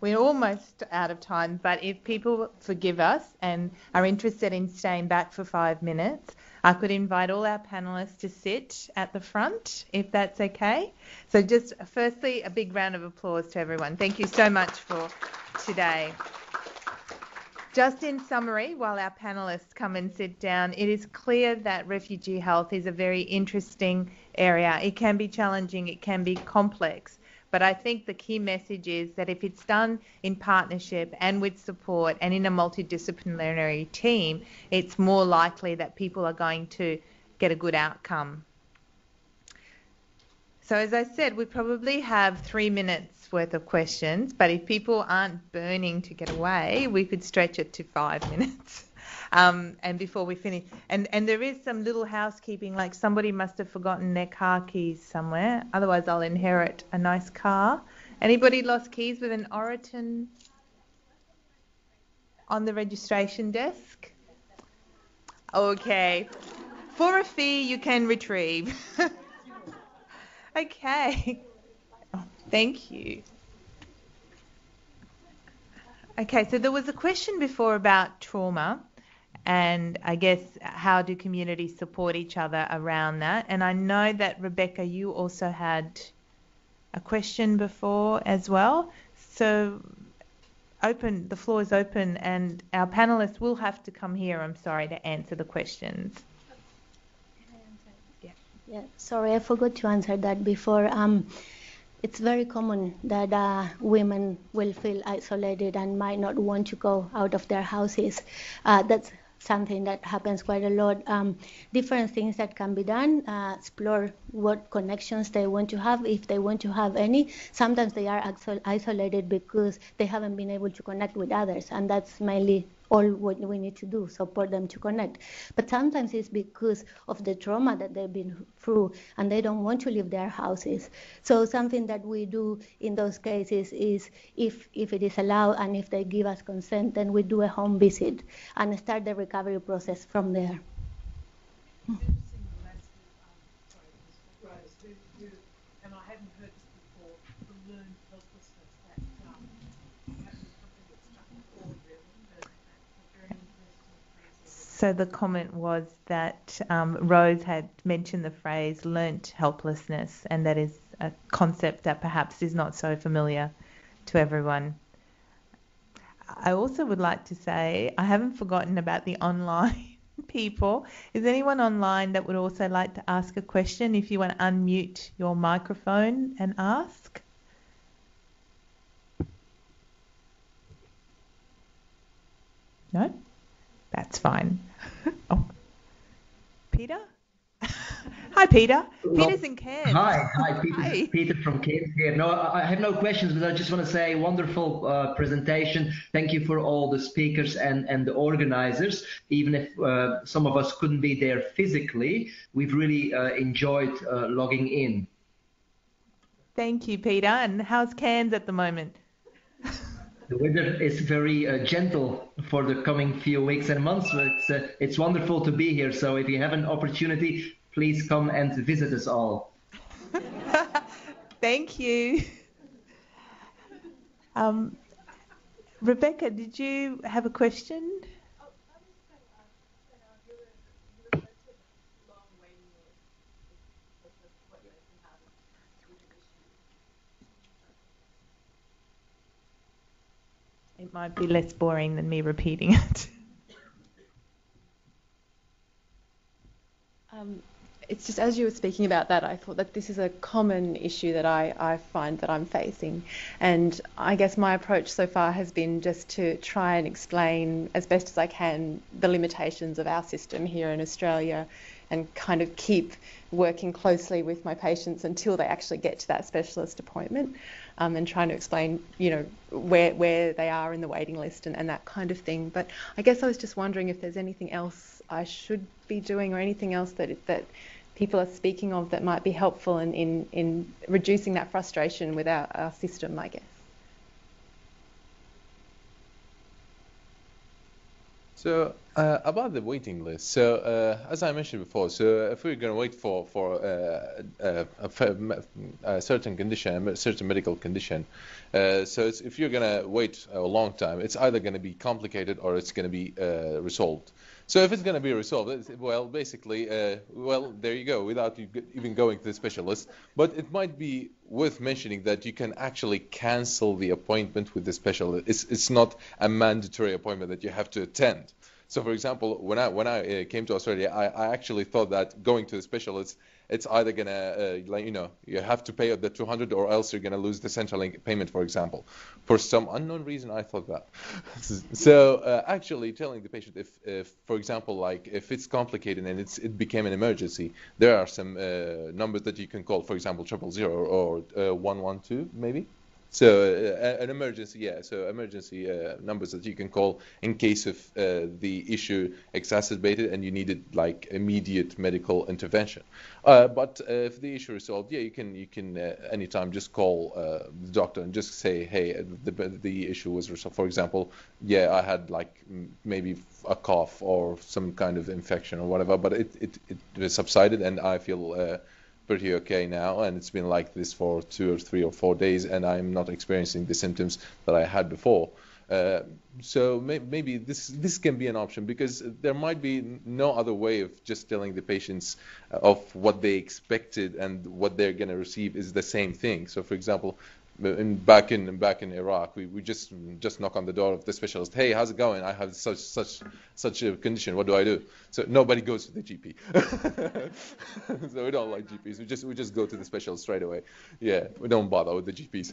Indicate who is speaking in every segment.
Speaker 1: We're almost out of time, but if people forgive us and are interested in staying back for 5 minutes, I could invite all our panelists to sit at the front, if that's okay. So just firstly, a big round of applause to everyone. Thank you so much for today. Just in summary, while our panelists come and sit down, it is clear that refugee health is a very interesting area. It can be challenging, it can be complex, but I think the key message is that if it's done in partnership and with support and in a multidisciplinary team, it's more likely that people are going to get a good outcome. So as I said, we probably have 3 minutes worth of questions, but if people aren't burning to get away, we could stretch it to 5 minutes. And before we finish, and there is some little housekeeping, like somebody must have forgotten their car keys somewhere, otherwise I'll inherit a nice car. Anybody lost keys with an Oriton on the registration desk? Okay, for a fee you can retrieve. Okay, oh, thank you. Okay, so there was a question before about trauma, and I guess how do communities support each other around that? And I know that, Rebecca, you also had a question before as well. So the floor is open, and our panelists will have to come here, I'm sorry, to answer the questions.
Speaker 2: Yeah, sorry, I forgot to answer that before. It's very common that women will feel isolated and might not want to go out of their houses. That's something that happens quite a lot. Different things that can be done, explore what connections they want to have, if they want to have any. Sometimes they are isolated because they haven't been able to connect with others, and that's mainly all what we need to do, support them to connect. But sometimes it's because of the trauma that they've been through and they don't want to leave their houses. So something that we do in those cases is, if it is allowed and if they give us consent, then we do a home visit and start the recovery process from there.
Speaker 3: And I hadn't heard this before, the learned helplessness, that was something that struck a chord really.
Speaker 1: So the comment was that Rose had mentioned the phrase learnt helplessness, and that is a concept that perhaps is not so familiar to everyone. I also would like to say I haven't forgotten about the online people. Is anyone online that would also like to ask a question? If you want to unmute your microphone and ask. No? That's fine. Oh, Peter? Hi, Peter. Peter's in Cairns.
Speaker 4: Hi, Peter.
Speaker 1: Hi.
Speaker 4: Peter from Cairns here. No, I have no questions, but I just want to say wonderful presentation. Thank you for all the speakers and the organizers. Even if some of us couldn't be there physically, we've really enjoyed logging in.
Speaker 1: Thank you, Peter. And how's Cairns at the moment?
Speaker 4: The weather is very gentle for the coming few weeks and months. It's wonderful to be here. So if you have an opportunity, please come and visit us all.
Speaker 1: Thank you. Rebecca, did you have a question? It might be less boring than me repeating it.
Speaker 5: It's just, as you were speaking about that, I thought that this is a common issue that I find that I'm facing. And I guess my approach so far has been just to try and explain as best as I can the limitations of our system here in Australia, and kind of keep working closely with my patients until they actually get to that specialist appointment, and trying to explain, you know, where they are in the waiting list and that kind of thing. But I guess I was just wondering if there's anything else I should be doing, or anything else that people are speaking of that might be helpful in reducing that frustration with our system, I guess.
Speaker 6: So About the waiting list, so as I mentioned before, so if we're going to wait for a certain condition, a certain medical condition, if you're going to wait a long time, it's either going to be complicated or it's going to be resolved. So if it's going to be resolved, well, basically, well, there you go, without you even going to the specialist. But it might be worth mentioning that you can actually cancel the appointment with the specialist. It's not a mandatory appointment that you have to attend. So, for example, when I came to Australia, I actually thought that going to the specialist, it's either gonna you have to pay the 200 or else you're gonna lose the Centrelink payment, for example. For some unknown reason, I thought that. So actually telling the patient if for example, like if it's complicated and it became an emergency, there are some numbers that you can call, for example, 000 or 112 maybe. So an emergency, yeah. So emergency numbers that you can call in case of the issue exacerbated and you needed like immediate medical intervention. But if the issue is solved, yeah, you can anytime just call the doctor and just say, hey, the issue was resolved. For example, yeah, I had like maybe a cough or some kind of infection or whatever, but it subsided and I feel pretty okay now, and it's been like this for 2 or 3 or 4 days, and I'm not experiencing the symptoms that I had before. So maybe this can be an option, because there might be no other way of just telling the patients of what they expected and what they're going to receive is the same thing. So, for example, back in Iraq, we just knock on the door of the specialist. Hey, how's it going? I have such a condition. What do I do? So nobody goes to the GP. So we don't like GPs. We just go to the specialist straight away. Yeah, we don't bother with the GPs.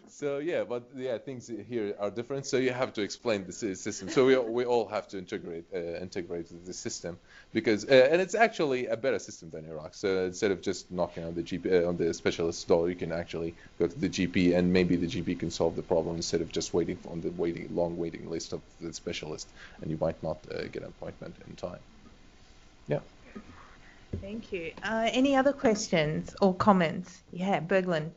Speaker 6: So yeah, but yeah, things here are different. So you have to explain the system. So we all have to integrate the system, because and it's actually a better system than Iraq. So instead of just knocking on the GP on the specialist's door, you can actually go to the GP, and maybe the GP can solve the problem instead of just waiting on the long waiting list of the specialist, and you might not get an appointment in time. Yeah.
Speaker 1: Thank you. Any other questions or comments? Yeah, Berglund.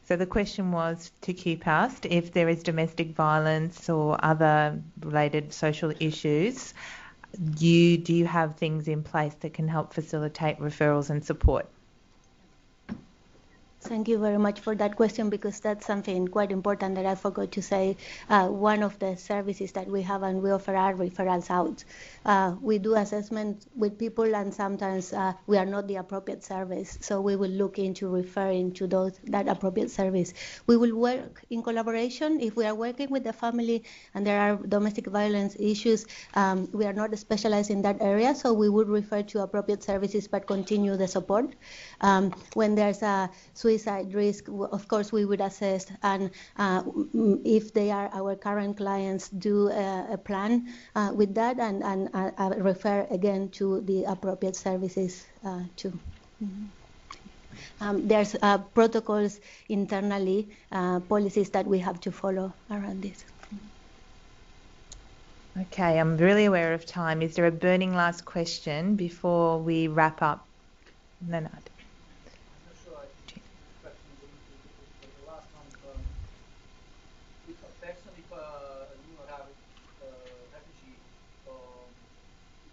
Speaker 1: So the question was to QPAST, if there is domestic violence or other related social issues, do you have things in place that can help facilitate referrals and support?
Speaker 2: Thank you very much for that question, because that's something quite important that I forgot to say. One of the services that we have and we offer are referrals out. We do assessment with people, and sometimes we are not the appropriate service, so we will look into referring to that appropriate service. We will work in collaboration. If we are working with the family and there are domestic violence issues, we are not specialized in that area, so we would refer to appropriate services but continue the support. When there's a suicide risk, of course we would assess, and if they are our current clients, do a plan with that, and refer again to the appropriate services too. There's protocols internally, policies that we have to follow around this.
Speaker 1: Okay, I'm really aware of time. Is there a burning last question before we wrap up? Leonard.
Speaker 7: Personally, for a new refugee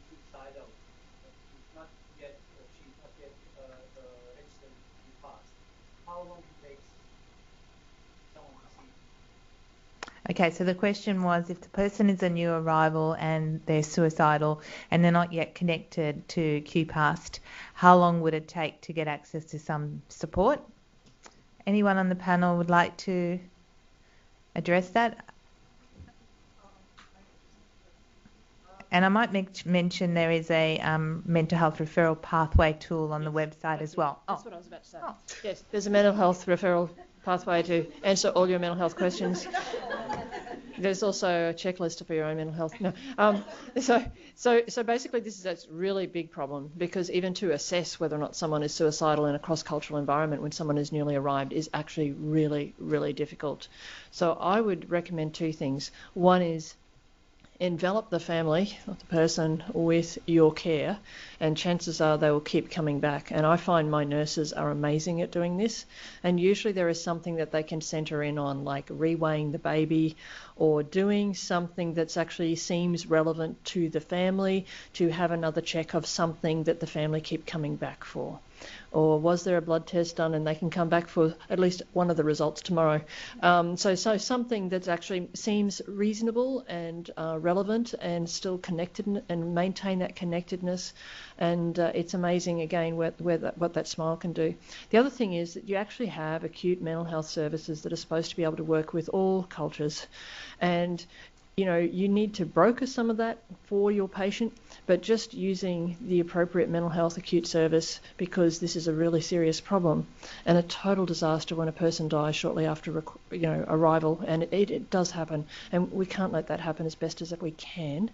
Speaker 7: suicidal, it's not yet, she's not yet registered in the past. How long it takes someone to see?
Speaker 1: Okay, so the question was, if the person is a new arrival and they're suicidal and they're not yet connected to QPAST, how long would it take to get access to some support? Anyone on the panel would like to address that? And I might mention there is a mental health referral pathway tool on the website as well.
Speaker 8: That's what I was about to say. Yes, there's a mental health referral pathway to answer all your mental health questions. There's also a checklist for your own mental health. No. So basically this is a really big problem, because even to assess whether or not someone is suicidal in a cross-cultural environment when someone is newly arrived is actually really, really difficult. So I would recommend 2 things. One is envelop the family, or the person, with your care, and chances are they will keep coming back. And I find my nurses are amazing at doing this, and usually there is something that they can centre in on, like reweighing the baby, or doing something that's actually seems relevant to the family, to have another check of something that the family keep coming back for. Or was there a blood test done, and they can come back for at least one of the results tomorrow. So something that actually seems reasonable and relevant and still connected and maintain that connectedness. And it's amazing, again, what that smile can do. The other thing is that you actually have acute mental health services that are supposed to be able to work with all cultures. And you need to broker some of that for your patient, but just using the appropriate mental health acute service, because this is a really serious problem and a total disaster when a person dies shortly after arrival, and it does happen, and we can't let that happen as best as we can.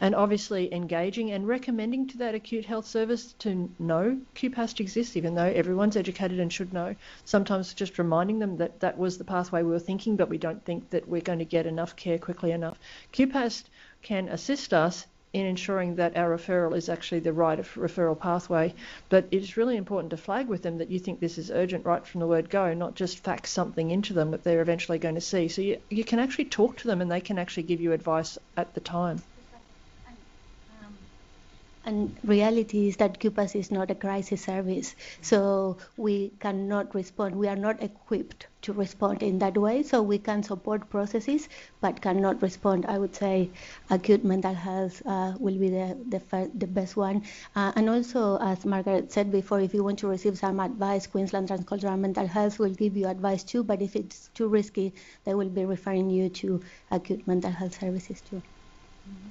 Speaker 8: And obviously engaging and recommending to that acute health service to know QPAST exists, even though everyone's educated and should know. Sometimes just reminding them that that was the pathway we were thinking, but we don't think that we're going to get enough care quickly enough. QPAST can assist us in ensuring that our referral is actually the right referral pathway, but it's really important to flag with them that you think this is urgent right from the word go, not just fax something into them that they're eventually going to see. So you can actually talk to them, and they can actually give you advice at the time.
Speaker 2: And reality is that QPAS is not a crisis service, so we cannot respond. We are not equipped to respond in that way, so we can support processes but cannot respond. I would say acute mental health will be the best one. And also, as Margaret said before, if you want to receive some advice, Queensland Transcultural Mental Health will give you advice too, but if it's too risky, they will be referring you to acute mental health services too.
Speaker 1: Mm-hmm.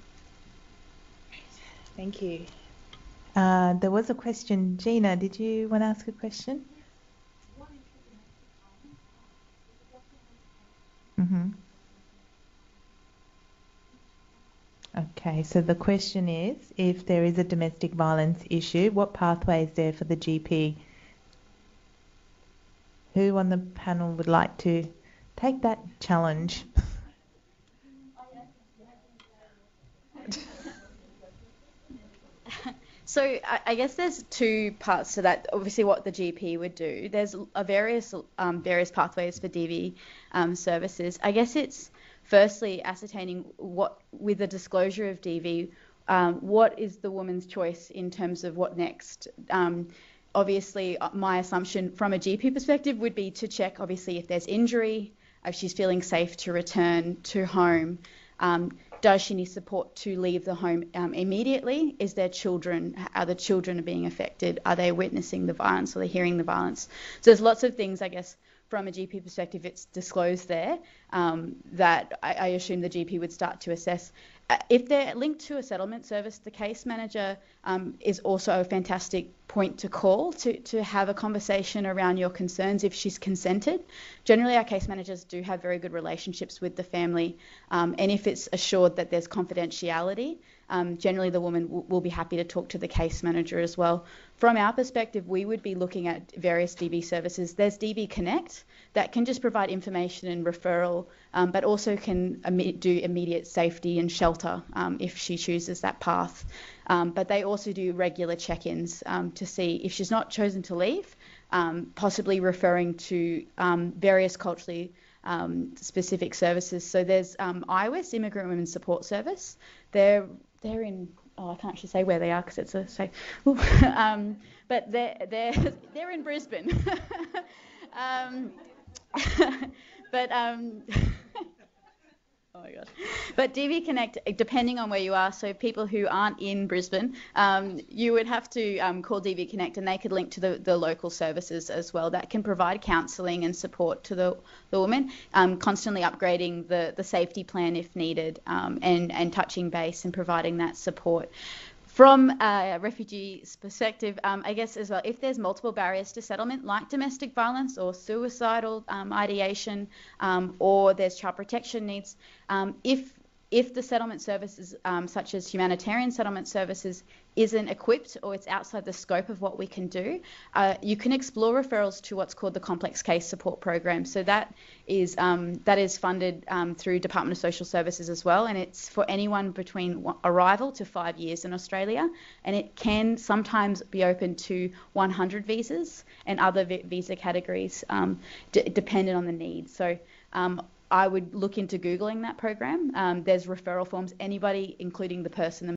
Speaker 1: Thank you. There was a question. Gina, did you want to ask a question? Mm-hmm. Okay, so the question is, if there is a domestic violence issue, what pathway is there for the GP? Who on the panel would like to take that challenge?
Speaker 9: So I guess there's two parts to that. Obviously, what the GP would do. There's various pathways for DV services. I guess it's firstly ascertaining what, with the disclosure of DV, what is the woman's choice in terms of what next. Obviously, my assumption from a GP perspective would be to check, obviously, if there's injury, if she's feeling safe to return to home. Does she need support to leave the home immediately? Is there children? Are the children being affected? Are they witnessing the violence? Are they hearing the violence? So there's lots of things, I guess, from a GP perspective, it's disclosed there that I assume the GP would start to assess. If they're linked to a settlement service, the case manager is also a fantastic point to call to have a conversation around your concerns if she's consented. Generally, our case managers do have very good relationships with the family, and if it's assured that there's confidentiality, generally the woman will be happy to talk to the case manager as well. From our perspective, we would be looking at various DV services. There's DV Connect that can just provide information and referral, but also can do immediate safety and shelter if she chooses that path. But they also do regular check-ins to see if she's not chosen to leave, possibly referring to various culturally specific services. So there's IWIS, Immigrant Women's Support Service. They're in, I can't actually say where they are because it's a safe, but they're in Brisbane. But oh my God. But DV Connect, depending on where you are, so people who aren't in Brisbane, you would have to call DV Connect, and they could link to the local services as well that can provide counselling and support to the woman, constantly upgrading the safety plan if needed, and touching base and providing that support. From a refugee's perspective, I guess as well, if there's multiple barriers to settlement, like domestic violence or suicidal ideation, or there's child protection needs, if if the settlement services, such as humanitarian settlement services, isn't equipped or it's outside the scope of what we can do, you can explore referrals to what's called the Complex Case Support Program. So that is funded through Department of Social Services as well, and it's for anyone between arrival to 5 years in Australia, and it can sometimes be open to 100 visas and other visa categories, dependent on the need. So I would look into Googling that program. There's referral forms. Anybody, including the person